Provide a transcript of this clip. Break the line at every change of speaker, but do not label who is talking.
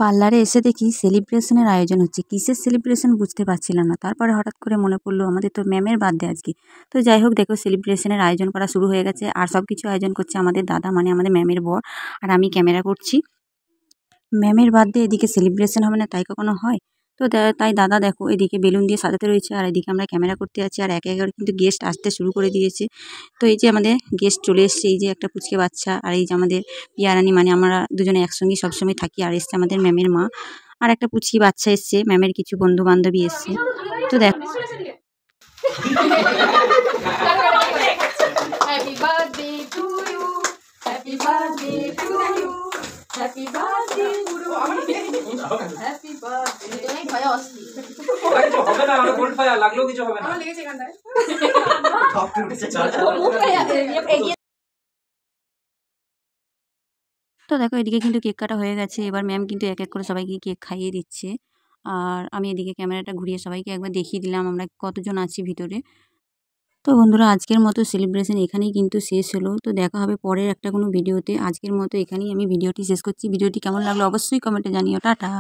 পার্লারে এসে দেখি সেলিব্রেশনের আয়োজন হচ্ছে। কিসের সেলিব্রেশন বুঝতে পারছিলাম না। তারপরে হঠাৎ করে মনে পড়লো আমাদের তো ম্যামের বার্থডে আজকে। তো যাই হোক দেখো সেলিব্রেশনের আয়োজন করা শুরু হয়ে গেছে আর সবকিছু আয়োজন করছে আমাদের দাদা মানে আমাদের ম্যামের বর। আর আমি ক্যামেরা করছি। ম্যামের বার্থডে এদিকে সেলিব্রেশন হবে না তাই কখনো হয়? তো তাই দাদা দেখো এদিকে বেলুন দিয়ে সাজাতে রয়েছে আর এদিকে আমরা ক্যামেরা করতে আছি আর একে একে করে কিন্তু গেস্ট আসতে শুরু করে দিয়েছে। তো এই যে আমাদের গেস্ট চলে এসছে, এই যে একটা পুচকে বাচ্চা আর এই যে আমাদের পিয়ারানি মানে আমরা দুজনে একসঙ্গেই সবসময় থাকি। আর এসছে আমাদের ম্যামের মা আর একটা পুচকি বাচ্চা এসছে, ম্যামের কিছু বন্ধু বান্ধবী এসছে। তো দেখো
Happy birthday to you. Happy birthday to you. Happy birthday to you. Happy birthday. তুমি ভয় অস্থির।
কিছু হবে না, আমার গোল্ড ফায়ার লাগলো কিছু হবে না।
আমার লেগেছে এখানটায়।
টপ উঠেছে চল।
তো দেখো এদিকে কিন্তু কেক কাটা হয়ে গেছে। এবার ম্যাম কিন্তু এক এক করে সবাইকে কেক খাইয়ে দিচ্ছে। আর আমি এদিকে ক্যামেরাটা ঘুরিয়ে সবাইকে একবার দেখিয়ে দিলাম আমরা কতজন আছি ভিতরে। তো বন্ধুরা আজকের মতো সেলিব্রেশন এখানেই কিন্তু শেষ হলো। তো দেখা হবে পরের একটা কোনো ভিডিওতে। আজকের মতো এখানেই আমি ভিডিওটি শেষ করছি। ভিডিওটি কেমন লাগলো অবশ্যই কমেন্টে জানিও। টাটা।